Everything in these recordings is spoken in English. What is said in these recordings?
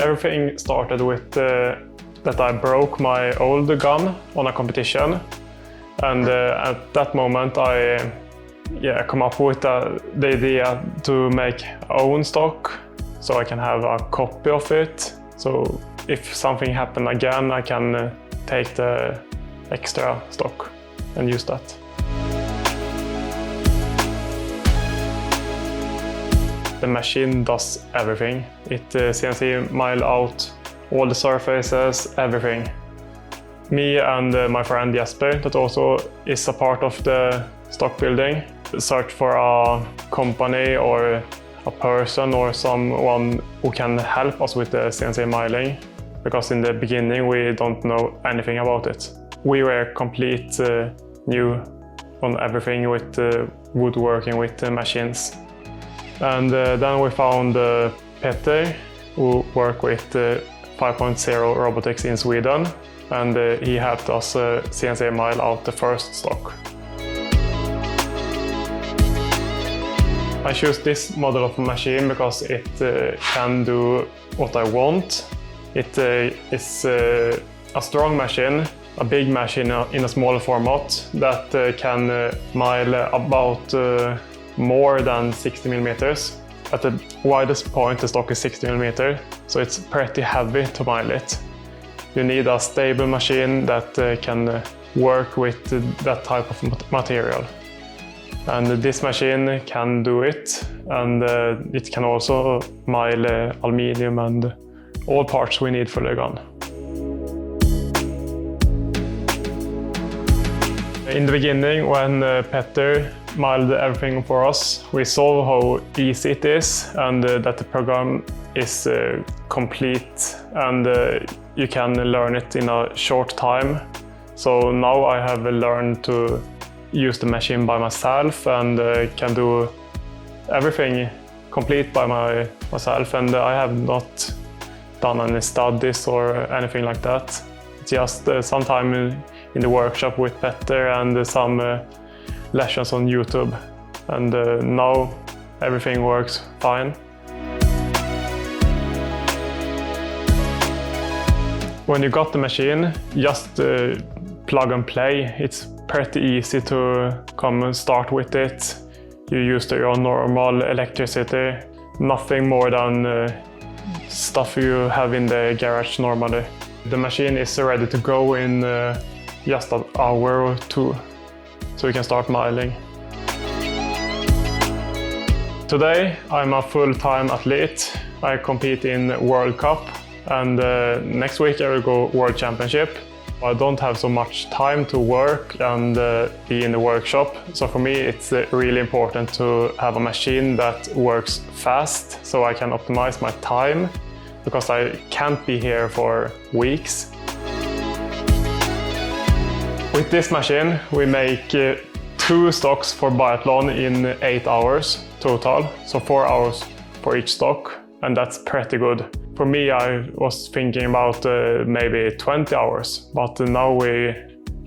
Everything started with that I broke my old gun on a competition, and at that moment I come up with the idea to make own stock so I can have a copy of it. So if something happened again, I can take the extra stock and use that. The machine does everything. It CNC mile out all the surfaces, everything. Me and my friend Jesper, that also is a part of the stock building, search for a company or a person or someone who can help us with the CNC miling, because in the beginning we don't know anything about it. We were complete new on everything with woodworking with machines. And then we found Petter, who worked with 5.0 Robotics in Sweden, and he helped us CNC mile out the first stock. I choose this model of machine because it can do what I want. It is a strong machine, a big machine in a small format that can mile about more than 60 millimeters. At the widest point, the stock is 60 millimeters, so it's pretty heavy to mile it. You need a stable machine that can work with that type of material. And this machine can do it, and it can also mile aluminium and all parts we need for the gun. In the beginning, when Petter miled everything for us, we saw how easy it is and that the program is complete, and you can learn it in a short time. So now I have learned to use the machine by myself and can do everything complete by myself, and I have not done any studies or anything like that. Just some time in the workshop with Petter and some lessons on YouTube, and now everything works fine. When you got the machine, just plug and play. It's pretty easy to come and start with it. You use your normal electricity, nothing more than stuff you have in the garage normally. The machine is ready to go in just an hour or two, so you can start miling. Today I'm a full-time athlete. I compete in World Cup, and next week I will go World Championship. I don't have so much time to work and be in the workshop, so for me it's really important to have a machine that works fast so I can optimize my time, because I can't be here for weeks. With this machine we make 2 stocks for biathlon in 8 hours total, so 4 hours for each stock, and that's pretty good. For me, I was thinking about maybe 20 hours, but now we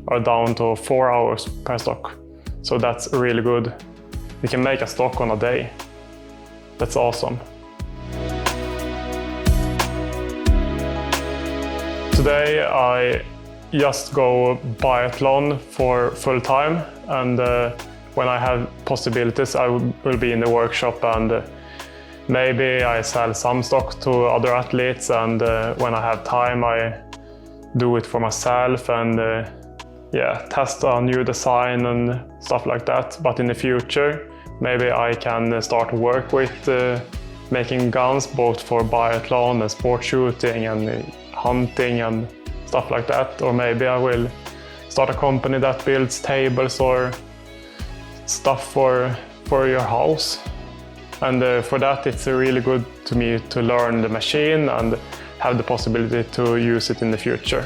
are down to 4 hours per stock. So that's really good. We can make a stock on a day. That's awesome. Today I just go biathlon for full time, and when I have possibilities I will be in the workshop, and maybe I sell some stock to other athletes, and when I have time I do it for myself and test a new design and stuff like that. But in the future maybe I can start work with making guns both for biathlon and sport shooting and hunting and stuff like that. Or maybe I will start a company that builds tables or stuff for your house. And for that it's really good to me to learn the machine and have the possibility to use it in the future.